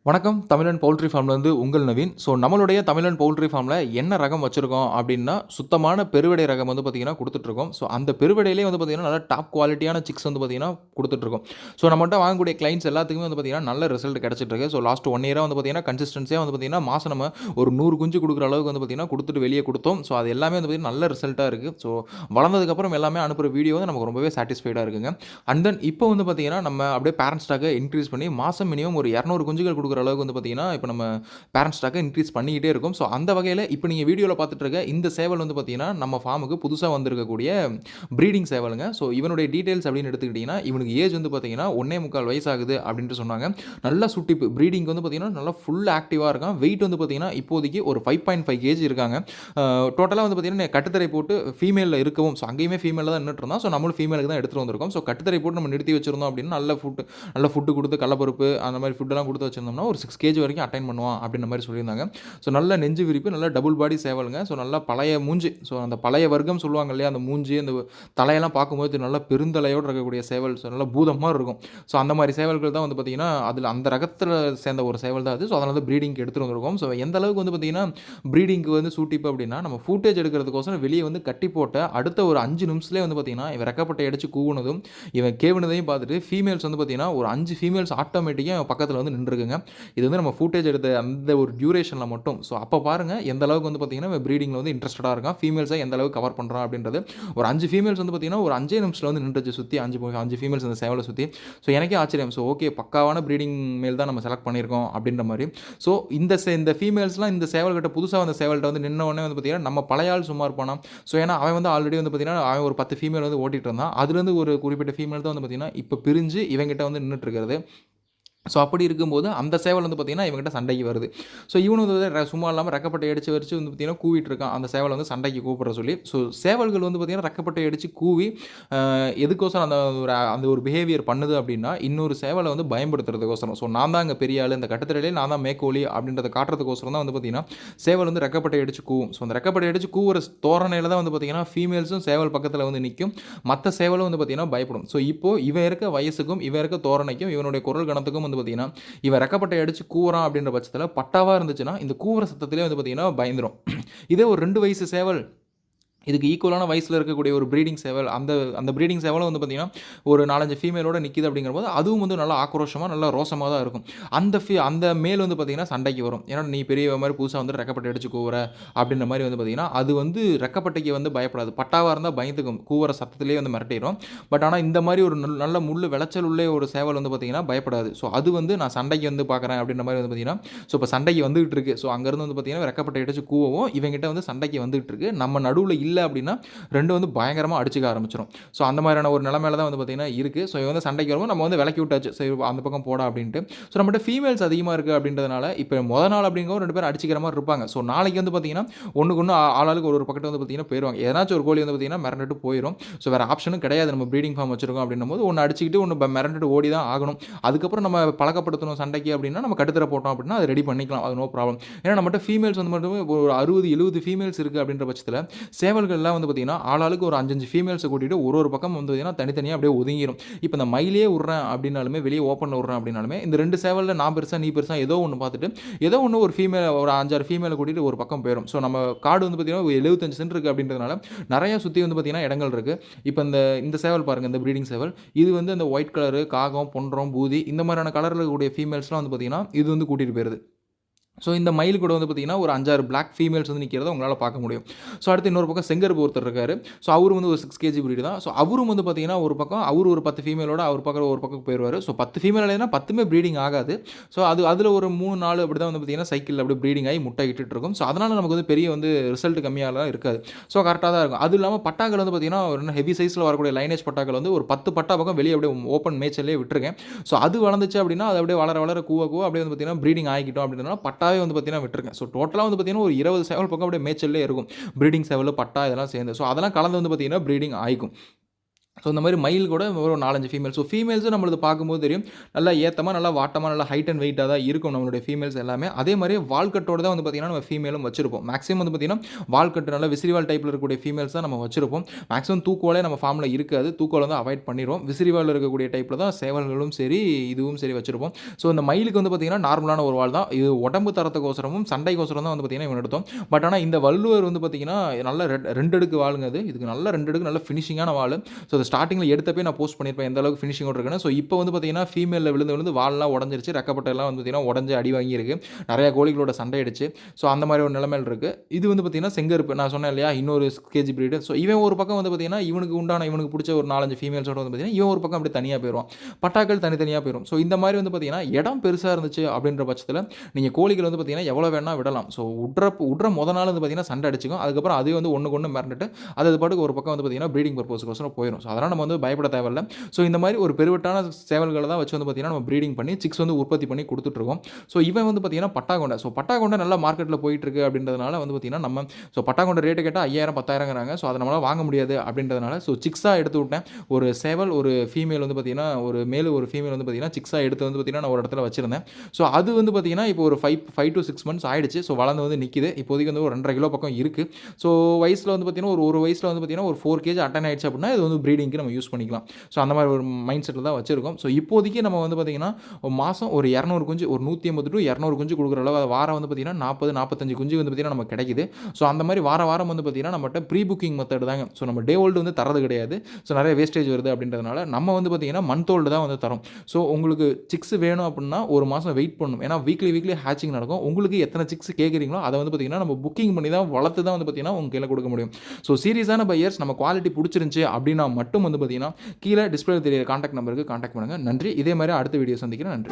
வணக்கம். தமிழன் பவுல்ட்ரி ஃபார்ம்லேருந்து உங்கள் நவீன். ஸோ நம்மளுடைய தமிழன் பவுல்ட்ரி ஃபார்மில் என்ன ரகம் வச்சுருக்கோம் அப்படின்னா, சுத்தமான பெருவிடை ரகம் வந்து பார்த்திங்கன்னா குடுத்துட்ருக்கோம். ஸோ அந்த பெருவிடையிலே வந்து பார்த்திங்கன்னா, நல்லா டாப் குவாலிட்டியான சிக்ஸ் வந்து பார்த்திங்கன்னா குடுத்துட்ருக்கோம். ஸோ நம்மகிட்ட வாங்கக்கூடிய கிளைண்ட்ஸ் எல்லாத்துக்குமே வந்து பார்த்திங்கன்னா, நல்ல ரிசல்ட் கிடச்சிட்ருக்கு. ஸோ லாஸ்ட் 1 இயராக வந்து பார்த்திங்கன்னா, கன்சிஸ்டன்சியாக வந்து பார்த்திங்கன்னா, மாதம் நம்ம ஒரு 100 குஞ்சு கொடுக்குற அளவுக்கு வந்து பார்த்திங்கன்னா குடுத்துட்டு வெளியே குடுத்தோம். ஸோ அது எல்லாமே வந்து பார்த்திங்கன்னா, நல்ல ரிசல்ட்டாக இருக்குது. ஸோ வளர்ந்ததுக்கப்புறம் எல்லாமே அனுப்புகிற வீடியோ வந்து நமக்கு ரொம்பவே சாட்டிஸ்ஃபைடாக இருக்குங்க. அண்ட் தென் இப்போ வந்து பார்த்திங்கன்னா, நம்ம அப்படியே பேரண்ட் ஸ்டாக்கை இன்க்ரீஸ் பண்ணி மாதம் மினிமம் ஒரு 200 குஞ்சுகள் கொடுக்குற அளவுக்கு வந்து பார்த்திங்கன்னா, இப்போ நம்ம பேரண்ட் ஸ்டாக்கை இன்க்ரீஸ் பண்ணிக்கிட்டே இருக்கும். ஸோ அந்த வகையில் இப்போ நீங்கள் வீடியோவில் பார்த்துட்டு இருக்க இந்த சேவல் வந்து பார்த்தீங்கன்னா, நம்ம ஃபார்முக்கு புதுசாக வந்திருக்கக்கூடிய ப்ரீடிங் சேவலுங்க. ஸோ இவனுடைய டீட்டெயில்ஸ் அப்படின்னு எடுத்துக்கிட்டிங்கன்னா, இவனுக்கு ஏஜ் வந்து பார்த்தீங்கன்னா 1.25 வயசு ஆகுது அப்படின்ட்டு சொன்னாங்க. நல்லா சுட்டிப்பு ப்ரீடிங் வந்து பார்த்தீங்கன்னா நல்லா ஃபுல் ஆக்டிவாக இருக்கான். வெயிட் வந்து பார்த்தீங்கன்னா இப்போதைக்கு ஒரு 5.5 கேஜி இருக்காங்க. டோட்டலாக வந்து பார்த்தீங்கன்னா கட்டுத்தரை போட்டு ஃபீமேலில் இருக்கவும், ஸோ அங்கேயுமே ஃபீமேலில் தான் நின்றுட்டு இருந்தான். ஸோ நம்மளும் ஃபீமேலுக்கு தான் எடுத்துகிட்டு வந்திருக்கோம். ஸோ கட்டுத்தரை போட்டு நம்ம நிறுத்தி வச்சிருந்தோம் அப்படின்னா நல்ல ஃபுட்டு கொடுத்து கடலப்பருப்பு அந்த மாதிரி ஃபுட்டெல்லாம் கொடுத்து வச்சிருந்தோம்னா ஒரு 6 கேஜி வரைக்கும் அட்டைன் பண்ணுவான் அப்படின்ற மாதிரி சொல்லியிருந்தாங்க. ஸோ நல்ல நெஞ்சு விரிப்பு, நல்ல டபுள் பாடி சேவலுங்க. ஸோ நல்லா பழைய மூஞ்சி, ஸோ அந்த பழைய வர்க்கம் சொல்லுவாங்க இல்லையா, அந்த மூஞ்சி அந்த தலையெல்லாம் பார்க்கும்போது நல்லா பெருந்தலையோடு இருக்கக்கூடிய சேவல். ஸோ நல்லா பூதம் மாதிரி இருக்கும். ஸோ அந்த மாதிரி சேவல்கள் தான் வந்து பார்த்தீங்கன்னா அதில் அந்த ரகத்தில் சேர்ந்த ஒரு சேவல் தான் அது. ஸோ அதனால தான் ப்ரீடிங்க்கு எடுத்துகிட்டு வந்திருக்கோம். ஸோ எந்த அளவுக்கு வந்து பார்த்தீங்கன்னா ப்ரீடிங்க்கு வந்து சூட்டிப்பு அப்படின்னா, நம்ம ஃபூட்டேஜ் எடுக்கிறதுக்கோசரம் வெளியே வந்து கட்டி போட்ட அடுத்த ஒரு 5 நிமிஷத்துலேயே வந்து பார்த்தீங்கன்னா இவன் ரெக்கப்பட்டை அடித்து கூவுனதும் இவன் கேவுனதையும் பார்த்துட்டு ஃபீமேல்ஸ் வந்து பார்த்தீங்கன்னா ஒரு 5 ஃபீமேல்ஸ் ஆட்டோமேட்டிக்காக பக்கத்தில் வந்து நின்றுருக்குங்க. இது வந்து நம்ம ஃபூட்டேஜ் எடுத்த அந்த ஒரு டியூரேஷனில் மட்டும். ஸோ அப்போ பாருங்கள் எந்த அளவுக்கு வந்து பார்த்தீங்கன்னா ப்ரீடிங்கில் வந்து இன்ட்ரெஸ்டடாக இருக்கான், ஃபீமேல்ஸை எந்த அளவுக்கு கவர் பண்ணுறான் அப்படின்றது. ஒரு 5 ஃபீமேல்ஸ் வந்து பார்த்தீங்கன்னா ஒரு 5 நிமிஷத்தில் வந்து நின்றுச்சு சுற்றி 5 ஃபீமேல்ஸ் அந்த சேவலை சுற்றி. ஸோ எனக்கே ஆச்சரியம். ஸோ ஓகே, பக்காவான ப்ரீடிங் மேல் தான் நம்ம செலக்ட் பண்ணியிருக்கோம் அப்படின்ற மாதிரி. ஸோ இந்த ஃபீமேல்ஸ்லாம் இந்த சேவல்கிட்ட புதுசாக அந்த சேவல்கிட்ட வந்து நின்ன உடனே வந்து பார்த்தீங்கன்னா நம்ம பழைய ஆள் சும்மா இருப்பானா. ஸோ ஏன்னா அவன் வந்து ஆல்ரெடி வந்து பார்த்தீங்கன்னா அவன் ஒரு 10 ஃபீமேல் வந்து ஓட்டிகிட்டு இருந்தான். அதுலேருந்து ஒரு குறிப்பிட்ட ஃபீமேல் தான் வந்து பார்த்தீங்கன்னா இப்போ பிரிஞ்சு இவங்கிட்ட வந்து நின்றுட்டு இருக்கிறது. ஸோ அப்படி இருக்கும்போது அந்த சேவல் வந்து பார்த்திங்கன்னா இவங்ககிட்ட சண்டைக்கு வருது. ஸோ இவனு வந்து சும்மா இல்லாமல் ரெக்கப்பட்டை அடித்து வச்சு வந்து பார்த்திங்கன்னா கூவிட்டு இருக்கான் அந்த சேவல் வந்து சண்டைக்கு கூப்பிட்ற சொல்லி. ஸோ சேவல்கள் வந்து பார்த்திங்கன்னா ரெக்கப்பட்டை அடித்து கூவி எதுக்கோசரம் அந்த ஒரு பிஹேவியர் பண்ணுது அப்படின்னா, இன்னொரு சேவலை வந்து பயன்படுத்துறதுக்கோசரம். ஸோ நான் தான் அங்கே பெரிய ஆள், இந்த கட்டத்திலேயே நான் தான் மேக்கோலி அப்படின்றத காட்டுறதுக்கோசரம் தான் வந்து பார்த்திங்கன்னா சேவல் வந்து ரெக்கப்பட்டை அடித்து கூவும். ஸோ அந்த ரெக்கப்பட்டை அடித்து கூவுற தோரணையில் தான் வந்து பார்த்திங்கன்னா ஃபீமேல்ஸும் சேவல் பக்கத்தில் வந்து நிற்கும், மற்ற சேவலும் வந்து பார்த்திங்கன்னா பயப்படும். ஸோ இப்போது இவன் இருக்க வயசுக்கும் இவன் இருக்க தோரணைக்கும் இவனுடைய குரல் கணத்துக்கும் வந்து பார்த்தீங்கன்னா இவன் ரெக்கப்பட்டை அடிச்சு கூறான் அப்படின்ற பட்சத்தில் பட்டாவாக இருந்துச்சுன்னா இந்த கூவுற சத்தத்திலே வந்து பார்த்தீங்கன்னா பயந்துரும். இதே ஒரு 2 வயசு சேவல் இதுக்கு ஈக்குவலான வயசில் இருக்கக்கூடிய ஒரு ப்ரீடிங் சேவல், அந்த ப்ரீடிங் சேவலும் வந்து பார்த்திங்கன்னா ஒரு 4-5 ஃபீமேலோட நிற்கிது அப்படிங்கிறபோது அதுவும் வந்து நல்லா ஆக்ரோஷமாக நல்லா ரோசமாக தான் இருக்கும். அந்த மேல் வந்து பார்த்திங்கன்னா சண்டைக்கு வரும். ஏன்னா நீ பெரிய மாதிரி புதுசாக வந்து ரெக்கப்பட்டை அடிச்சு கூவுற அப்படின்ற மாதிரி வந்து பார்த்திங்கன்னா அது வந்து ரெக்கப்பட்டைக்கு வந்து பயப்படாது, பட்டாவாக இருந்தால் பயந்துக்கும், கூவுற சத்தத்திலே வந்து மிரட்டிடும். பட் ஆனால் இந்த மாதிரி ஒரு நல்ல முள் விளைச்சல் உள்ள ஒரு சேவல் வந்து பார்த்திங்கன்னா பயப்படாது. ஸோ அது வந்து நான் சண்டைக்கு வந்து பார்க்குறேன் அப்படின்ற மாதிரி வந்து பார்த்திங்கன்னா ஸோ இப்போ சண்டைக்கு வந்துகிட்டு இருக்குது. ஸோ அங்கேருந்து வந்து பார்த்திங்கன்னா ரெக்கப்பட்டை அடிச்சு கூவவும் இவங்கிட்ட வந்து சண்டைக்கு வந்துகிட்டு இருக்குது. நம்ம நடுவில் இல்லை அப்படின்னா ரெண்டும் வந்து பயங்கரமாக அடிச்சுக்க ஆரம்பிச்சிடும். ஸோ அந்த மாதிரியான ஒரு நிலைமையில தான் வந்து பார்த்தீங்கன்னா இருக்குது. ஸோ வந்து சண்டைக்கு வரும்போது நம்ம வந்து விலக்கி விட்டாச்சு, சரி அந்த பக்கம் போடா அப்படின்ட்டு. ஸோ நம்மகிட்ட ஃபீமேல்ஸ் அதிகமாக இருக்குது அப்படின்றதுனால இப்போ நாள் அப்படிங்கிற 2 பேர் அடிச்சிக்கிற மாதிரி இருப்பாங்க. ஸோ நாளைக்கு வந்து பார்த்தீங்கன்னா ஒன்று ஆளாளுக்கு ஒரு பக்கத்து வந்து பார்த்தீங்கன்னா போயிடுவாங்க. ஏதாச்சும் ஒரு கோழி வந்து பார்த்தீங்கன்னா மிரண்டுட்டு போயிடும். ஸோ வேறு ஆப்ஷனும் கிடையாது, நம்ம ப்ரீடிங் ஃபார்ம் வச்சிருக்கோம் அப்படின்னும் போது ஒன்று அடிச்சுக்கிட்டு ஒன்று மிரண்டுட்டு ஓடி தான் ஆகணும். அதுக்கப்புறம் நம்ம பழக்கப்படுத்தணும் சண்டைக்கு அப்படின்னா நம்ம கட்டுத்தர போட்டோம் அப்படின்னா அது ரெடி பண்ணிக்கலாம், அது நோ ப்ராப்ளம். ஏன்னா நம்மகிட்ட ஃபீமேல்ஸ் வந்து மட்டும் ஒரு 60-70 ஃபீமேல்ஸ் இருக்குது அப்படின்ற பட்சத்தில் சேவல்கள்லாம் வந்து பார்த்தீங்கன்னா ஆளாளுக்கு ஒரு 5-5 ஃபீமேல்ஸை கூட்டிகிட்டு ஒரு பக்கம் வந்து பார்த்தீங்கன்னா தனித்தனியாக அப்படியே ஒதுங்கிடும். இப்போ இந்த மயிலே விட்றேன் அப்படின்னாலுமே வெளியே ஓப்பனில் விட்றேன் அப்படின்னாலுமே இந்த 2 சேவலில் நான் பெருசாக நீ பெருசாக ஏதோ ஒன்று பார்த்துட்டு ஏதோ ஒன்று ஒரு ஃபீமேல் ஒரு 5-6 ஃபீமேலை கூட்டிகிட்டு ஒரு பக்கம் போயிடும். ஸோ நம்ம காடு வந்து பார்த்தீங்கன்னா 75 சென்ட் இருக்குது அப்படின்றதுனால நிறையா சுற்றி வந்து பார்த்தீங்கன்னா இடங்கள் இருக்குது. இப்போ இந்த சேவல் பாருங்கள், இந்த ப்ரீடிங் சேவல் இது வந்து அந்த ஒயிட் கலரு காகம் பொன்றம் பூதி இந்த மாதிரியான கலரில் இருக்கக்கூடிய ஃபீமேல்ஸ்லாம் வந்து பார்த்தீங்கன்னா இது வந்து கூட்டிகிட்டு போயிடுது. ஸோ இந்த மயில் கூட வந்து பார்த்திங்கன்னா ஒரு 5-6 பிளாக் ஃபீமேல்ஸ் வந்து நிற்கிறத உங்களால் பார்க்க முடியும். ஸோ அடுத்து இன்னொரு பக்கம் செங்கருப்பு ஒருத்தர் இருக்கார். ஸோ அவரும் வந்து ஒரு 6 கேஜி பிரீடு தான். ஸோ அவரும் வந்து பார்த்திங்கன்னா ஒரு பக்கம் ஒரு 10 ஃபீமேலோட அவர் பக்கம் ஒரு பக்கம் போயிடுவார். ஸோ 10 ஃபீமேல் இல்லைன்னா 10மே ப்ரீடிங் ஆகாது. ஸோ அதில் ஒரு 3-4 அப்படி தான் வந்து பார்த்திங்கன்னா சைக்கிள் அப்படி ப்ரீடிங் ஆகி முட்டை இட்டுட்டு இருக்கும். ஸோ அதனால் நமக்கு வந்து பெரிய வந்து ரிசல்ட் கம்மியாகலாம் இருக்காது. ஸோ கரெக்டாக தான் இருக்கும். அதுவும் இல்லாமல் பட்டாக்கள் வந்து பார்த்திங்கன்னா ஒரு ஹெவி சைஸில் வரக்கூடிய லைனேஜ் பட்டாக்கள் வந்து ஒரு 10 பட்டா பக்கம் வெளியே அப்படியே ஓப்பன் மேய்ச்சலே விட்டுருக்கேன். ஸோ அது வளர்ந்துச்சு அப்படின்னா அது அப்படியே வளர கூவ அப்படியே வந்து பார்த்திங்கன்னா ப்ரீடிங் ஆகிக்கிட்டோம் அப்படின்றனால பட்டாவே வந்து பார்த்திங்கன்னா விட்டுருக்கேன். ஸோ டோட்டலாக வந்து பார்த்தீங்கன்னா ஒரு 20 சேவல் பக்கம் அப்படியே மேய்ச்சல்லே இருக்கும், ப்ரீடிங் சேவல் பட்டா இதெல்லாம் சேர்ந்து. ஸோ அதெல்லாம் கலந்து வந்து பார்த்தீங்கன்னா ப்ரீடிங் ஆகிக்கும். ஸோ இந்த மாதிரி மயில் கூட ஒரு 4, 5 ஃபீமேல். ஸோ ஃபீமேல்ஸும் நம்மளது பார்க்கும்போது தெரியும். நல்லா ஏத்தமா, நல்லா வாட்டமா, நல்லா ஹைட் அண்ட் வெயிட்டா தான் இருக்கும் நம்மளுடைய ஃபீமேல்ஸ் எல்லாமே. அதே மாரி வால்கட்டோட தான் வந்து பார்த்தீங்கன்னா, நம்ம ஃபீமேலும் வச்சிருப்போம். மேக்ஸிமம் வந்து பார்த்தீங்கன்னா, வால்கட்டு நல்லா விசிறிவால் டைப்ல இருக்கக்கூடிய ஃபீமேல்ஸ் தான் நம்ம வச்சிருப்போம். மேக்ஸிமம் தூக்குவாலே நம்ம ஃபார்ம்ல இருக்காது. தூக்குவால் வந்து அவாய்ட் பண்ணிருவோம். விசிறிவால் இருக்கக்கூடிய டைப்ல தான் சேவல்களும் சரி, இதுவும் சரி வச்சிருப்போம். ஸோ இந்த மயிலுக்கு வந்து பார்த்தீங்கன்னா, நார்மலான ஒரு வால் தான். இது உடம்பு தரத்துக்கோசரமும், சண்டைக்கோசரம் தான் வந்து பார்த்தீங்கன்னா, இவன் எடுத்தோம். பட் ஆனா இந்த வள்ளுவர் வந்து பார்த்தீங்கன்னா, நல்ல 2 அடுக்கு வாலுங்க அது. இதுக்கு நல்ல 2 அடுக்கு நல்ல ஃபினிஷிங்கான வாலு. ஸோ அது ஸ்டார்ட்டிங்ல எடுத்தப்பே நான் போஸ்ட் பண்ணியிருப்பேன் எந்த அளவுக்கு ஃபினிஷிங்கோட இருக்குன்னு. ஸோ இப்போ வந்து பார்த்தீங்கன்னா ஃபீமேலில் விழுந்து விழுந்து வால்லாம் உடஞ்சிருச்சு, ரெக்கப்பட்டெல்லாம் வந்து பார்த்தீங்கன்னா உடஞ்சி அடி வாங்கியிருக்கு. நிறையா கோழிகளோட சண்டை அடிச்சு. ஸோ அந்த மாதிரி ஒரு நிலைமையில் இருக்குது. இது வந்து பார்த்தீங்கன்னா செங்கருப்பு நான் சொன்னேன் இல்லையா, இன்னொரு கேஜி பிரீடு. ஸோ இவன் ஒரு பக்கம் வந்து பார்த்தீங்கன்னா இவனுக்கு பிடிச்ச ஒரு 4, 5 ஃபீமேல்ஸோட வந்து பார்த்தீங்கன்னா இவன் ஒரு பக்கம் அப்படி தனியாக போயிடுவான். பட்டாக்கள் தனித்தனியாக போயிடும். ஸோ இந்த மாதிரி வந்து பார்த்தீங்கன்னா இடம் பெருசாக இருந்துச்சு அப்படின்ற பட்சத்தில் நீங்கள் கோழிகள் வந்து பார்த்தீங்கன்னா எவ்வளோ வேணால் விடலாம். ஸோ விட்ற நாள் வந்து பார்த்தீங்கன்னா சண்டை அடிச்சுக்கும். அதுக்கப்புறம் அது வந்து ஒன்றுக்கு ஒன்று மிரண்டுட்டு அது பாட்டுக்கு ஒரு பக்கம் வந்து பார்த்தீங்கன்னா ப்ரீடிங் பர்பஸ்க்கோசரம் போயிடும். ஸோ அதெல்லாம் நம்ம வந்து பயப்பட தேவையில்ல. ஸோ இந்த மாதிரி ஒரு பெருவட்டான சேவல்களை தான் வச்சு வந்து பார்த்தீங்கன்னா நம்ம ப்ரீடிங் பண்ணி சிக்ஸ் வந்து உற்பத்தி பண்ணி கொடுத்துட்ருக்கோம். ஸோ இவன் வந்து பார்த்தீங்கன்னா பட்டாகொண்டை. ஸோ பட்டாகொண்டை நல்லா மார்க்கெட்டில் போயிட்டுருக்கு அப்படின்றதுனால வந்து பார்த்தீங்கன்னா நம்ம ஸோ பட்டாகொண்டை ரேட்டு கேட்டால் 5000 10,000ங்கிறாங்க. ஸோ அதை நம்மளால் வாங்க முடியாது அப்படின்றதுனால ஸோ சிக்ஸாக எடுத்து விட்டேன். ஒரு சேவல் ஒரு ஃபீமேல் வந்து பார்த்தீங்கன்னா ஒரு மேல் ஒரு ஃபீமேல் வந்து பார்த்தீங்கன்னா சிக்ஸாக எடுத்து வந்து பார்த்தீங்கன்னா நான் ஒரு இடத்துல வச்சிருந்தேன். ஸோ அது வந்து பார்த்தீங்கன்னா இப்போ ஒரு 5 to 6 months ஆயிடுச்சு. ஸோ வளர்ந்து வந்து நிற்கிது. இப்போதைக்கு வந்து ஒரு 2.5 கிலோ பக்கம் இருக்குது. ஸோ வயசில் வந்து பார்த்தீங்கன்னா ஒரு வயசில் வந்து பார்த்தீங்கன்னா ஒரு 4 kg அட்டன் ஆயிடுச்சு அப்படின்னா இது வந்து ப்ரீடிங்க்கு நம்ம யூஸ் பண்ணிக்கலாம். ஸோ அந்த மாதிரி ஒரு மைண்ட் செட்டில் தான் வச்சிருக்கோம். ஸோ இப்போதைக்கு நம்ம வந்து பார்த்தீங்கன்னா மாதம் ஒரு 200 குஞ்சு, ஒரு 180 to 200 குஞ்சு கொடுக்குற அளவு வாரம் வந்து பார்த்தீங்கன்னா 40-45 குஞ்சு வந்து பார்த்தீங்கன்னா நமக்கு கிடைக்குது. ஸோ அந்த மாதிரி வாரம் வந்து பார்த்தீங்கன்னா நம்மகிட்ட ப்ரீ புக்கிங் மெத்தட் தாங்க. ஸோ நம்ம டே ஓல்டு வந்து தரது கிடையாது. ஸோ நிறைய வேஸ்டேஜ் வருது அப்படின்றதுனால நம்ம வந்து பார்த்தீங்கன்னா மந்த் ஓல்டு தான் வந்து தரோம். ஸோ உங்களுக்கு சிக்ஸ் வேணும் அப்படின்னா ஒரு மாதம் வெயிட் பண்ணணும். ஏன்னா வீக்லி ஹேச்சிங் நடக்கும். உங்களுக்கு எத்தனை சிக்ஸ் கேட்குறீங்களோ அதை வந்து பார்த்தீங்கன்னா நம்ம புக்கிங் பண்ணி தான் வளர்த்து தான் வந்து பார்த்தீங்கன்னா உங்கள் கையில் கொடுக்க முடியும். ஸோ சீரியஸான பையர்ஸ் நம்ம குவாலிட்டி பிடிச்சிருந்துச்சு அப்படின்னா மட்டும் வந்து பார்த்தீங்கன்னா கீழே டிஸ்பிளே தெரியுற கான்டாக்ட் நம்பருக்கு கான்டாக்ட் பண்ணுங்கள். நன்றி. இதே மாதிரி அடுத்த வீடியோ சந்திக்கிறேன். நன்றி.